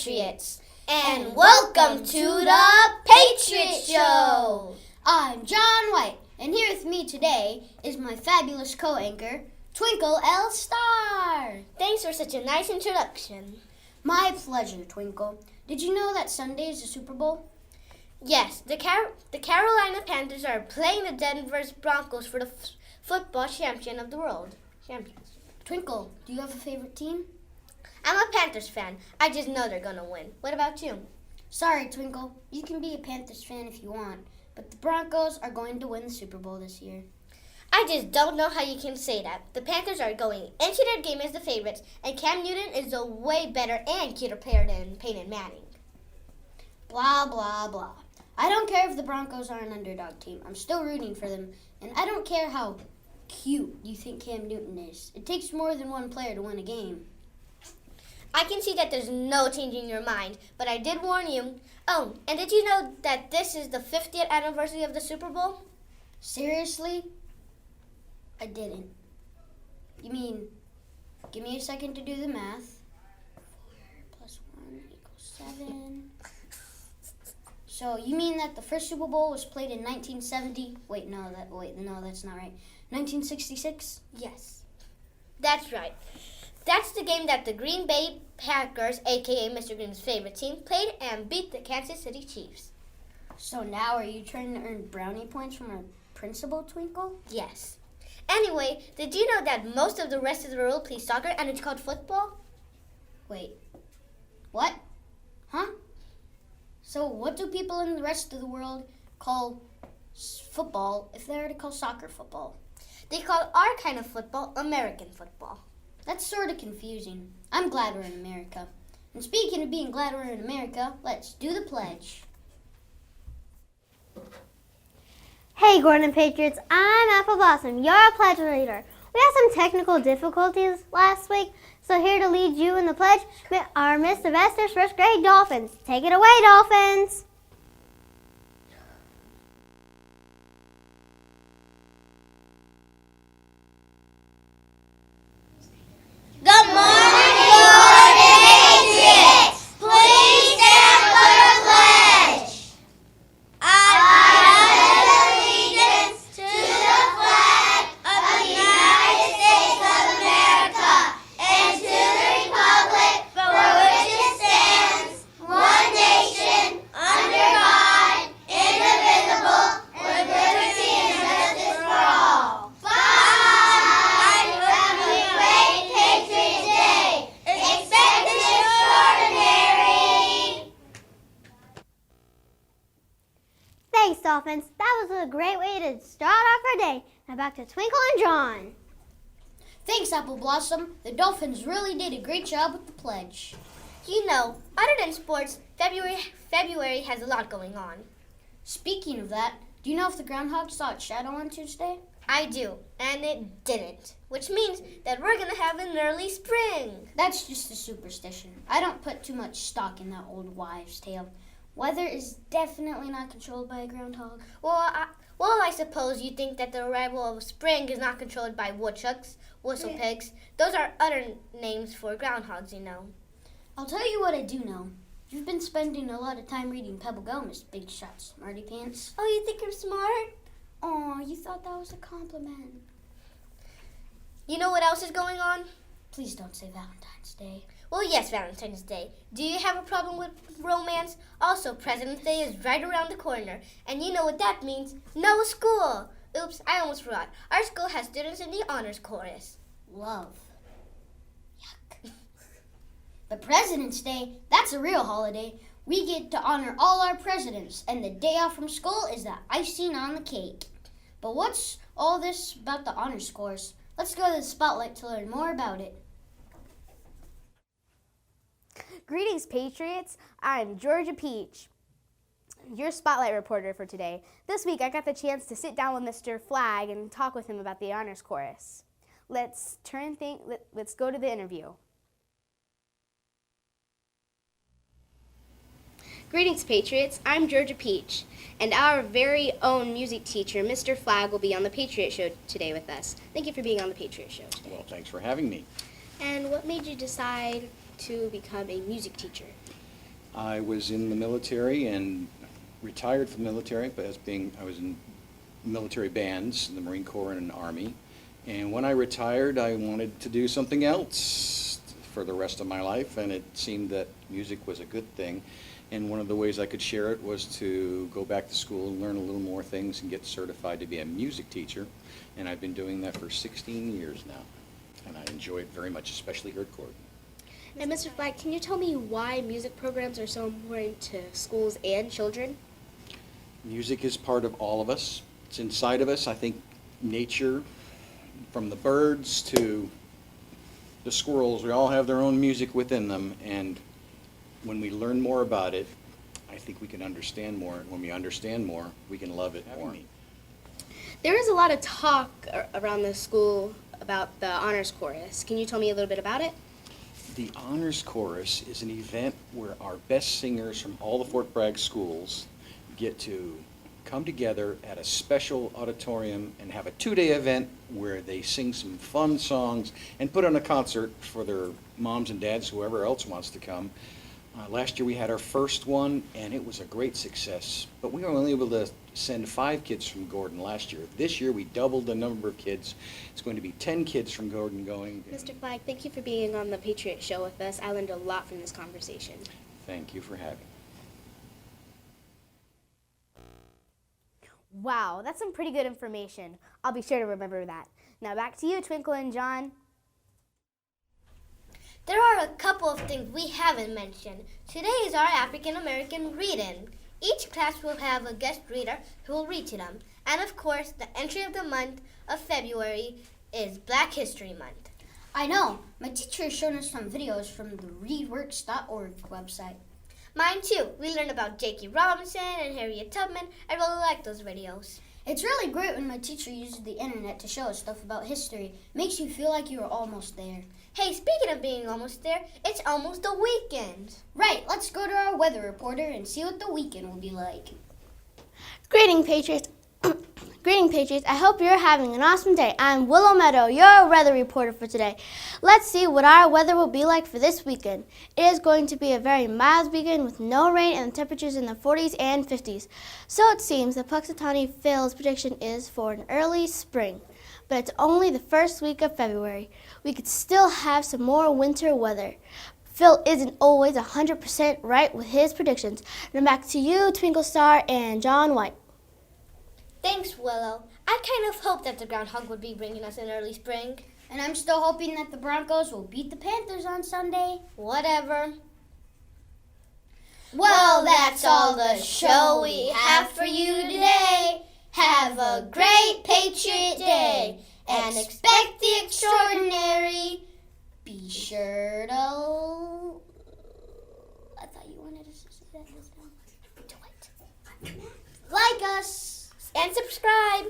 Patriots, and welcome to the Patriot Show. I'm John White, and here with me today is my fabulous co-anchor, Twinkle L. Star. Thanks for such a nice introduction. My pleasure, Twinkle. Did you know that Sunday is the Super Bowl? Yes, the Carolina Panthers are playing the Denver Broncos for the football champion of the world. Champions. Twinkle, do you have a favorite team? I'm a Panthers fan. I just know they're going to win. What about you? Sorry, Twinkle. You can be a Panthers fan if you want, but the Broncos are going to win the Super Bowl this year. I just don't know how you can say that. The Panthers are going into their game as the favorites, and Cam Newton is a way better and cuter player than Peyton Manning. Blah, blah, blah. I don't care if the Broncos are an underdog team. I'm still rooting for them, and I don't care how cute you think Cam Newton is. It takes more than one player to win a game. I can see that there's no changing your mind, but I did warn you. Oh, and did you know that this is the 50th anniversary of the Super Bowl? Seriously? I didn't. You mean, give me a second to do the math. 4 plus 1 equals 7. So you mean that the first Super Bowl was played in 1970? No, that's not right. 1966? Yes, that's right. That's the game that the Green Bay Packers, a.k.a. Mr. Green's favorite team, played and beat the Kansas City Chiefs. So now are you trying to earn brownie points from our principal, Twinkle? Yes. Anyway, did you know that most of the rest of the world plays soccer and it's called football? Wait, what? Huh? So what do people in the rest of the world call football if they were to call soccer football? They call our kind of football American football. That's sort of confusing. I'm glad we're in America. And speaking of being glad we're in America, let's do the pledge. Hey, Gordon Patriots, I'm Apple Blossom, your pledge leader. We had some technical difficulties last week, so here to lead you in the pledge are Miss Sylvester's first grade Dolphins. Take it away, Dolphins! Good morning, Gordon Patriots! Please stand for the pledge. I pledge allegiance to the flag of the United States of America and to the republic for which it stands, one nation, under God, indivisible, with liberty and justice for all. Bye! Have a great Patriots Day! Expect the extraordinary! Thanks, Dolphins. That was a great way to start off our day. Now back to Twinkle and John. Thanks, Apple Blossom. The Dolphins really did a great job with the pledge. You know, other than sports, February has a lot going on. Speaking of that, do you know if the groundhog saw its shadow on Tuesday? I do, and it didn't, which means that we're going to have an early spring. That's just a superstition. I don't put too much stock in that old wives' tale. Weather is definitely not controlled by a groundhog. Well, I suppose you think that the arrival of spring is not controlled by woodchucks, whistle pigs. Those are other names for groundhogs, you know. I'll tell you what I do know. You've been spending a lot of time reading Pebble Gomez, Big Shot Smarty Pants. Oh, you think I'm smart? Aw, you thought that was a compliment. You know what else is going on? Please don't say Valentine's Day. Well, yes, Valentine's Day. Do you have a problem with romance? Also, President's Day is right around the corner. And you know what that means? No school! Oops, I almost forgot. Our school has students in the honors chorus. Love. Yuck. But President's Day, that's a real holiday. We get to honor all our presidents, and the day off from school is the icing on the cake. But what's all this about the honor scores? Let's go to the spotlight to learn more about it. Greetings, Patriots. I'm Georgia Peach, your spotlight reporter for today. This week, I got the chance to sit down with Mr. Flagg and talk with him about the honors chorus. Let's go to the interview. Greetings, Patriots. I'm Georgia Peach, and our very own music teacher, Mr. Flagg, will be on the Patriot Show today with us. Thank you for being on the Patriot Show today. Well, thanks for having me. And what made you decide to become a music teacher? I was in the military and retired from the military, but I was in military bands in the Marine Corps and Army. And when I retired, I wanted to do something else for the rest of my life, and it seemed that music was a good thing. And one of the ways I could share it was to go back to school and learn a little more things and get certified to be a music teacher. And I've been doing that for 16 years now. And I enjoy it very much, especially here at Gordon. And Mr. Flag, can you tell me why music programs are so important to schools and children? Music is part of all of us. It's inside of us. I think nature, from the birds to the squirrels, we all have their own music within them. And when we learn more about it, I think we can understand more. And when we understand more, we can love it more. There is a lot of talk around the school about the honors chorus. Can you tell me a little bit about it? The Honors Chorus is an event where our best singers from all the Fort Bragg schools get to come together at a special auditorium and have a 2-day event where they sing some fun songs and put on a concert for their moms and dads, whoever else wants to come. Last year we had our first one, and it was a great success. But we were only able to send 5 kids from Gordon last year. This year we doubled the number of kids. It's going to be 10 kids from Gordon going. Mr. Flag, thank you for being on the Patriot Show with us. I learned a lot from this conversation. Thank you for having me. Wow, that's some pretty good information. I'll be sure to remember that. Now back to you, Twinkle and John. There are a couple of things we haven't mentioned. Today is our African American read-in. Each class will have a guest reader who will read to them. And of course, the entry of the month of February is Black History Month. I know. My teacher has shown us some videos from the readworks.org website. Mine too. We learned about J.K. Robinson and Harriet Tubman. I really like those videos. It's really great when my teacher uses the internet to show us stuff about history. Makes you feel like you're almost there. Hey, speaking of being almost there, it's almost the weekend. Right, let's go to our weather reporter and see what the weekend will be like. Greeting, Patriots. Greeting, Patriots. I hope you're having an awesome day. I'm Willow Meadow, your weather reporter for today. Let's see what our weather will be like for this weekend. It is going to be a very mild weekend with no rain and temperatures in the 40s and 50s. So it seems that Puxatawny Phil's prediction is for an early spring. But it's only the first week of February. We could still have some more winter weather. Phil isn't always 100% right with his predictions. Now back to you, Twinkle Star and John White. Thanks, Willow. I kind of hoped that the groundhog would be bringing us an early spring. And I'm still hoping that the Broncos will beat the Panthers on Sunday. Whatever. Well, that's all the show we have for you today. Have a great Patriot Day and expect the extraordinary. Be sure to... I thought you wanted us to say that. Do it. Like us and subscribe.